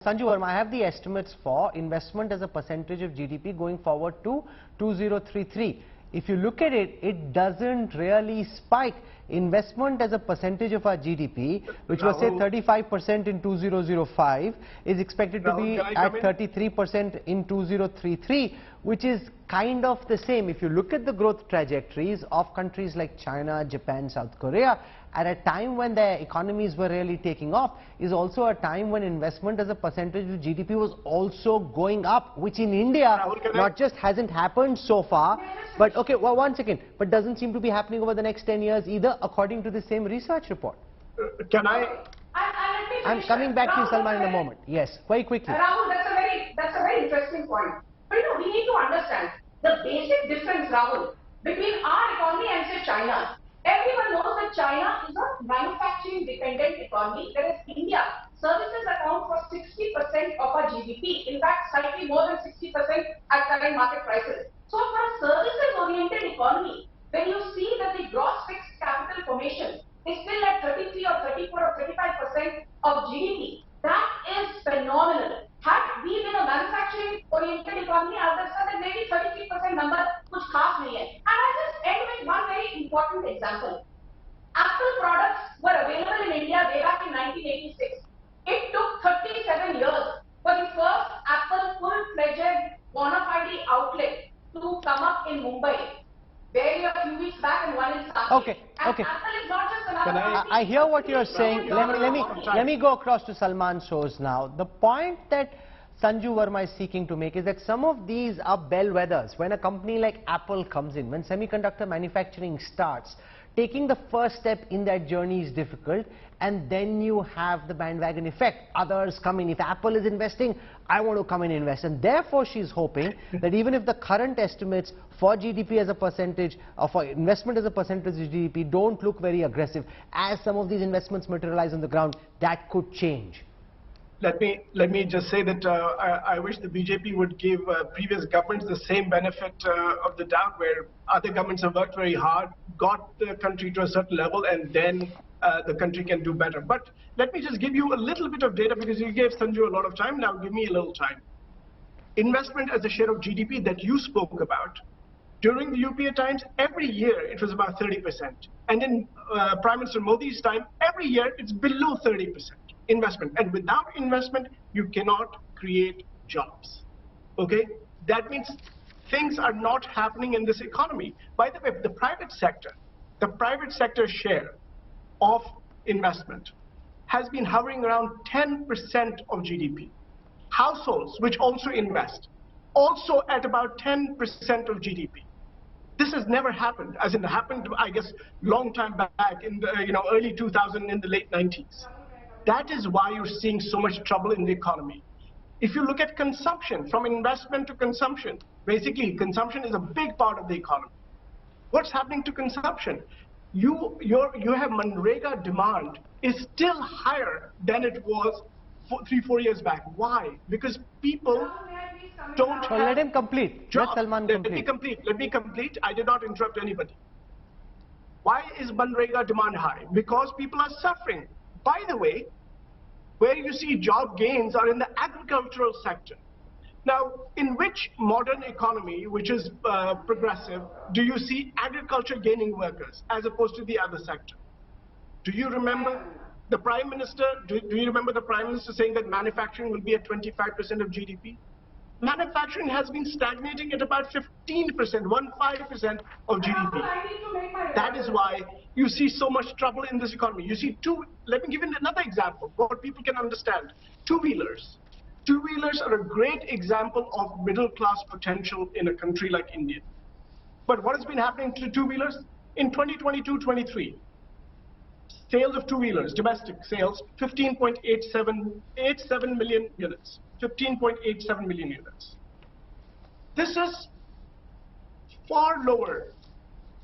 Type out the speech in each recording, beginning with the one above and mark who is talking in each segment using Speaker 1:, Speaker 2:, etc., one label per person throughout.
Speaker 1: Sanju Verma, I have the estimates for investment as a percentage of GDP going forward to 2033. If you look at it, it doesn't really spike. Investment as a percentage of our GDP, which was say 35% in 2005, is expected to be at 33% in 2033, which is kind of the same. If you look at the growth trajectories of countries like China, Japan, South Korea, at a time when their economies were really taking off, is also a time when investment as a percentage of GDP was also going up, which in India not just hasn't happened so far, but okay, well, one second, but doesn't seem to be happening over the next 10 years either, according to the same research report.
Speaker 2: Can I?
Speaker 1: I'm coming back to you, Salman, in a moment. Yes, very quickly.
Speaker 3: Rahul, that's a very interesting point. But you know, we need to understand the basic difference, Rahul, between our economy and say China. Everyone knows that China is a manufacturing dependent economy, whereas India, services account for 60% of our GDP. In fact, slightly more than 60% at current market prices. So for a services oriented economy, when you see that the gross fixed capital formation is still at 33 or 34 or 35% of GDP, that is phenomenal. Had we been a manufacturing oriented economy, I understand that maybe 33% number kuch khas nahi hai. And I just end with one very important example. Apple products were available in India way back in 1986. It took 37 years for the first Apple full-fledged bona fide outlet to come up in Mumbai. Very a few weeks back and one in Sanju.
Speaker 1: Okay.
Speaker 3: Apple is not just another.
Speaker 1: I hear what you're saying. Let me go across to Salman Soz now. The point that Sanju Verma is seeking to make is that some of these are bellwethers. When a company like Apple comes in, when semiconductor manufacturing starts, taking the first step in that journey is difficult, and then you have the bandwagon effect. Others come in. If Apple is investing, I want to come and invest. And therefore, she's hoping that even if the current estimates for GDP as a percentage, or for investment as a percentage of GDP don't look very aggressive, as some of these investments materialize on the ground, that could change.
Speaker 2: Let me just say that I wish the BJP would give previous governments the same benefit of the doubt, where other governments have worked very hard, got the country to a certain level, and then the country can do better. But let me just give you a little bit of data, because you gave Sanju a lot of time. Now give me a little time. Investment as a share of GDP that you spoke about, during the UPA times, every year it was about 30%. And in Prime Minister Modi's time, every year it's below 30%. Investment, and without investment you cannot create jobs. Okay, that means things are not happening in this economy. By the way, the private sector share of investment has been hovering around 10% of GDP. Households which also invest, also at about 10% of GDP. This has never happened, as it happened, I guess, long time back in the early 2000s, in the late 90s. That is why you're seeing so much trouble in the economy. If you look at consumption, from investment to consumption, basically consumption is a big part of the economy. What's happening to consumption? You have Manrega demand is still higher than it was 3-4 years back. Why? Because people don't have
Speaker 1: let him complete.
Speaker 2: jobs.
Speaker 1: Let Salman complete.
Speaker 2: Let me complete. I did not interrupt anybody. Why is Manrega demand high? Because people are suffering. By the way, where you see job gains are in the agricultural sector. Now, in which modern economy, which is progressive, do you see agriculture gaining workers as opposed to the other sector? Do you remember the Prime Minister? Do you remember the Prime Minister saying that manufacturing will be at 25% of GDP? Manufacturing has been stagnating at about 15%, 15% of GDP. That is why you see so much trouble in this economy. You see let me give you another example, what people can understand. Two-wheelers. Two-wheelers are a great example of middle-class potential in a country like India. But what has been happening to two-wheelers? In 2022-23, sales of two-wheelers, domestic sales, 15.87 million units. 15.87 million units. This is far lower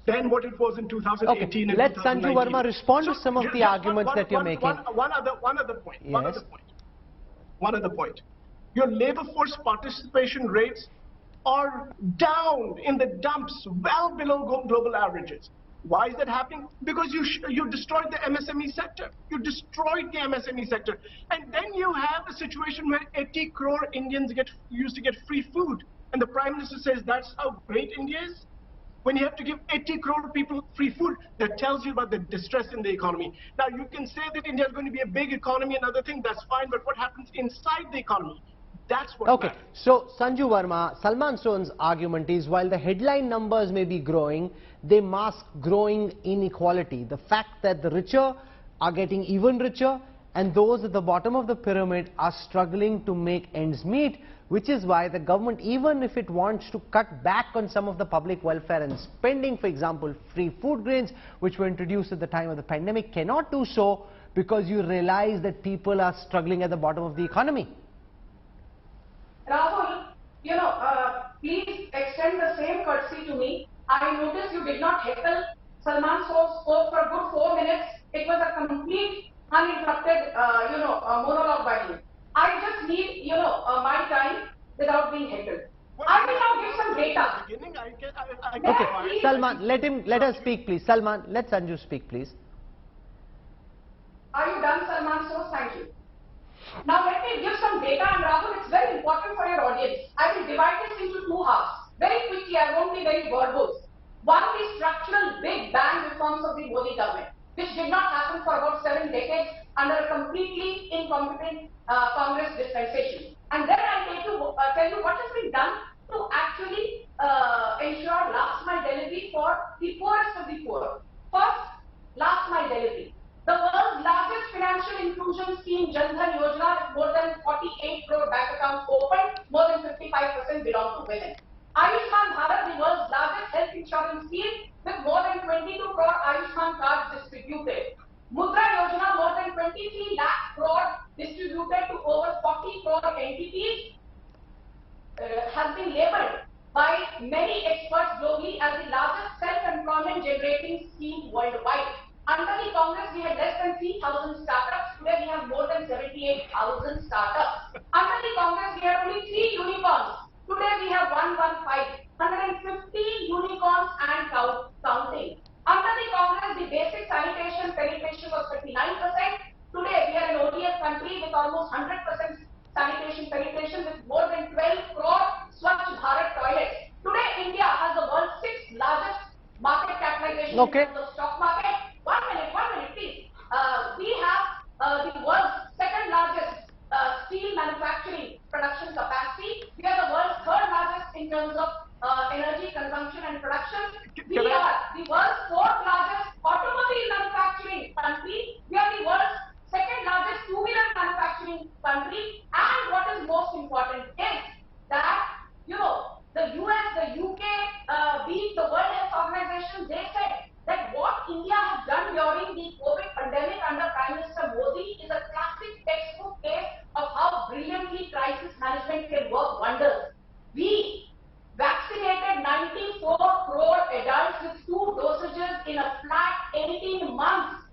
Speaker 2: than what it was in 2018 and
Speaker 1: let
Speaker 2: 2019.
Speaker 1: Sanju Verma respond to some of the arguments that you're making.
Speaker 2: One other point.
Speaker 1: Yes.
Speaker 2: One other point. Your labor force participation rates are down in the dumps, well below global averages. Why is that happening? Because you destroyed the MSME sector. You destroyed the MSME sector. And then you have a situation where 80 crore Indians used to get free food. And the Prime Minister says that's how great India is. When you have to give 80 crore people free food, that tells you about the distress in the economy. Now, you can say that India is going to be a big economy and other things, that's fine, but what happens inside the economy? That's what matters.
Speaker 1: So, Sanju Verma, Salman Sohn's argument is while the headline numbers may be growing, they mask growing inequality. The fact that the richer are getting even richer and those at the bottom of the pyramid are struggling to make ends meet, which is why the government, even if it wants to cut back on some of the public welfare and spending, for example, free food grains, which were introduced at the time of the pandemic, cannot do so because you realize that people are struggling at the bottom of the economy.
Speaker 3: Rahul, please extend the same courtesy to me. I noticed you did not heckle. Salman spoke for a good 4 minutes. It was a complete uninterrupted, monologue by him. I just need, my time without being heckled. I will now give some data.
Speaker 1: Okay, Salman, let us speak, please. Salman, let Sanju speak, please.
Speaker 3: Are you done, Salman? So, thank you. Now, let me give some data, and Rahul, it's very important for your audience. I will divide this into two halves. Very quickly, I won't be very verbose. One, the structural big bang reforms of the Modi government, which did not happen for about 7 decades under a completely incompetent Congress dispensation. And then I'll tell you what has been done to actually ensure last mile delivery for the poorest of the poor. First, last mile delivery. The world's largest financial inclusion scheme, Jan Dhan Yojana, with more than 48 crore bank accounts opened, more than 55% belong to women. Ayushman Bharat, the world's largest health insurance scheme, with more than 22 crore Ayushman cards distributed. Mudra Yojana, more than 23 lakh crore distributed to over 40 crore entities, has been labelled by many experts globally as the largest self-employment generating scheme worldwide. Under the Congress, we had less than 3,000 startups. Today, we have more than 78,000 startups. Under the Congress, we had only 3 unicorns. Today, we have 115 unicorns and counting. Under the Congress, the basic sanitation penetration was 39%. Today, we are an ODS country with almost 100% sanitation penetration with more than 12 crore Swachh Bharat toilets. Today, India has the world's 6th largest market capitalization in terms of stock market. One minute, please. We have the world's 2nd largest steel manufacturing production capacity. We are the world's 3rd largest in terms of energy consumption and production. We are the world's 4th largest automobile manufacturing country. We are the world's 2nd largest two-wheeler manufacturing country. And what is most important is that, the US, the UK, the World Health Organization, they said that what India has done during the COVID pandemic under Prime Minister Modi is a